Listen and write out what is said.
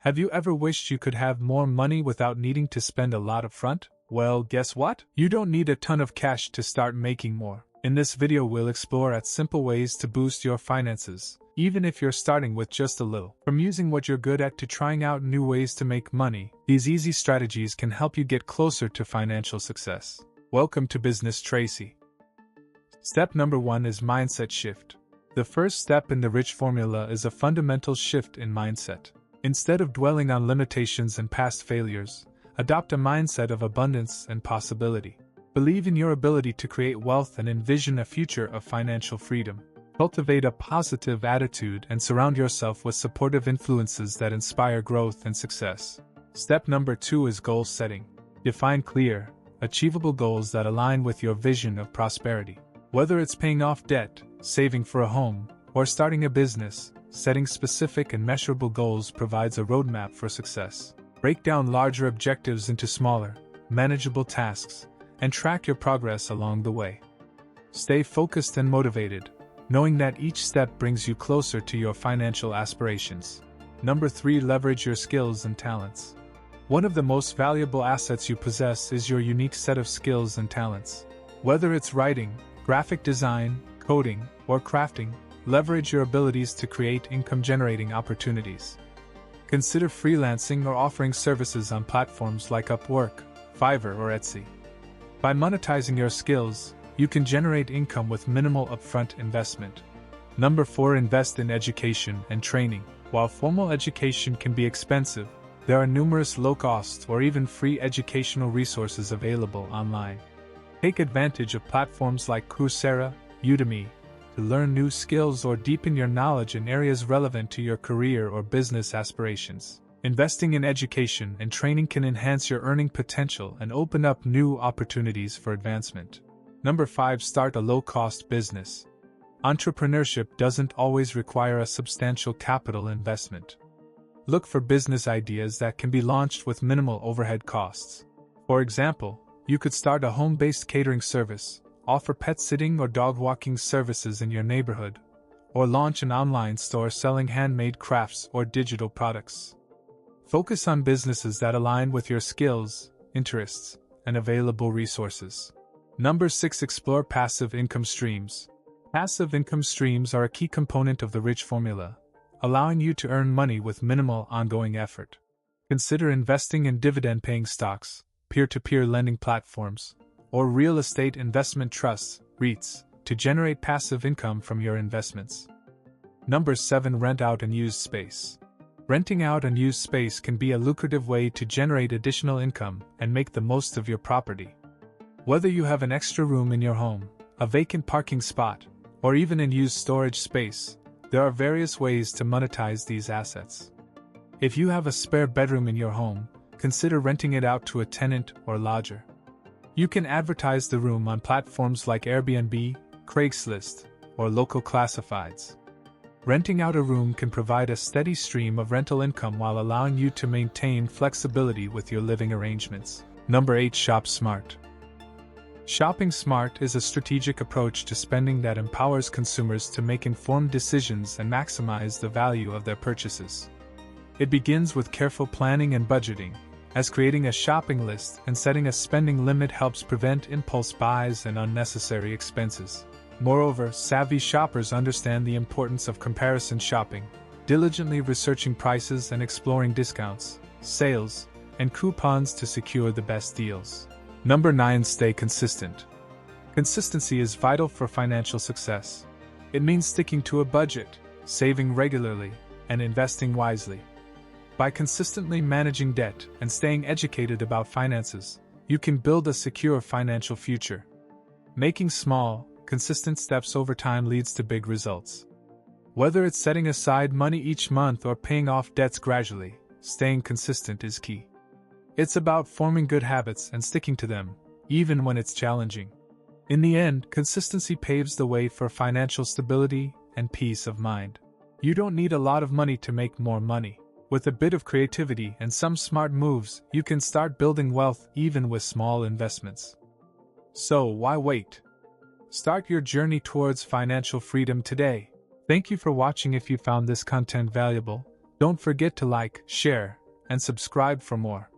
Have you ever wished you could have more money without needing to spend a lot upfront? Well, guess what? You don't need a ton of cash to start making more. In this video, we'll explore simple ways to boost your finances, even if you're starting with just a little. From using what you're good at to trying out new ways to make money, these easy strategies can help you get closer to financial success. Welcome to Business Tracy. Step number 1 is mindset shift. The first step in the rich formula is a fundamental shift in mindset. Instead of dwelling on limitations and past failures, adopt a mindset of abundance and possibility. Believe in your ability to create wealth and envision a future of financial freedom. Cultivate a positive attitude and surround yourself with supportive influences that inspire growth and success. Step number 2 is goal setting. Define clear, achievable goals that align with your vision of prosperity. Whether it's paying off debt, saving for a home, or starting a business, setting specific and measurable goals provides a roadmap for success. Break down larger objectives into smaller, manageable tasks, and track your progress along the way. Stay focused and motivated, knowing that each step brings you closer to your financial aspirations. Number 3, leverage your skills and talents. One of the most valuable assets you possess is your unique set of skills and talents. Whether it's writing, graphic design, coding, or crafting, leverage your abilities to create income-generating opportunities. Consider freelancing or offering services on platforms like Upwork, Fiverr, or Etsy. By monetizing your skills, you can generate income with minimal upfront investment. Number 4, invest in education and training. While formal education can be expensive, there are numerous low-cost or even free educational resources available online. Take advantage of platforms like Coursera, Udemy, to learn new skills or deepen your knowledge in areas relevant to your career or business aspirations. Investing in education and training can enhance your earning potential and open up new opportunities for advancement. Number 5, start a low-cost business. Entrepreneurship doesn't always require a substantial capital investment. Look for business ideas that can be launched with minimal overhead costs. For example, you could start a home-based catering service, offer pet sitting or dog walking services in your neighborhood, or launch an online store selling handmade crafts or digital products. Focus on businesses that align with your skills, interests, and available resources. Number 6, explore passive income streams. Passive income streams are a key component of the rich formula, allowing you to earn money with minimal ongoing effort. Consider investing in dividend-paying stocks, peer-to-peer lending platforms, or real estate investment trusts, REITs, to generate passive income from your investments. Number 7, rent out unused space. Renting out unused space can be a lucrative way to generate additional income and make the most of your property. Whether you have an extra room in your home, a vacant parking spot, or even unused storage space, there are various ways to monetize these assets. If you have a spare bedroom in your home, consider renting it out to a tenant or lodger. You can advertise the room on platforms like Airbnb, Craigslist, or local classifieds. Renting out a room can provide a steady stream of rental income while allowing you to maintain flexibility with your living arrangements. Number 8, shop smart. Shopping smart is a strategic approach to spending that empowers consumers to make informed decisions and maximize the value of their purchases. It begins with careful planning and budgeting, as creating a shopping list and setting a spending limit helps prevent impulse buys and unnecessary expenses. Moreover, savvy shoppers understand the importance of comparison shopping, diligently researching prices and exploring discounts, sales, and coupons to secure the best deals. Number 9, stay consistent. Consistency is vital for financial success. It means sticking to a budget, saving regularly, and investing wisely. By consistently managing debt and staying educated about finances, you can build a secure financial future. Making small, consistent steps over time leads to big results. Whether it's setting aside money each month or paying off debts gradually, staying consistent is key. It's about forming good habits and sticking to them, even when it's challenging. In the end, consistency paves the way for financial stability and peace of mind. You don't need a lot of money to make more money. With a bit of creativity and some smart moves, you can start building wealth even with small investments. So why wait? Start your journey towards financial freedom today. Thank you for watching. If you found this content valuable, Don't forget to like, share, and subscribe for more.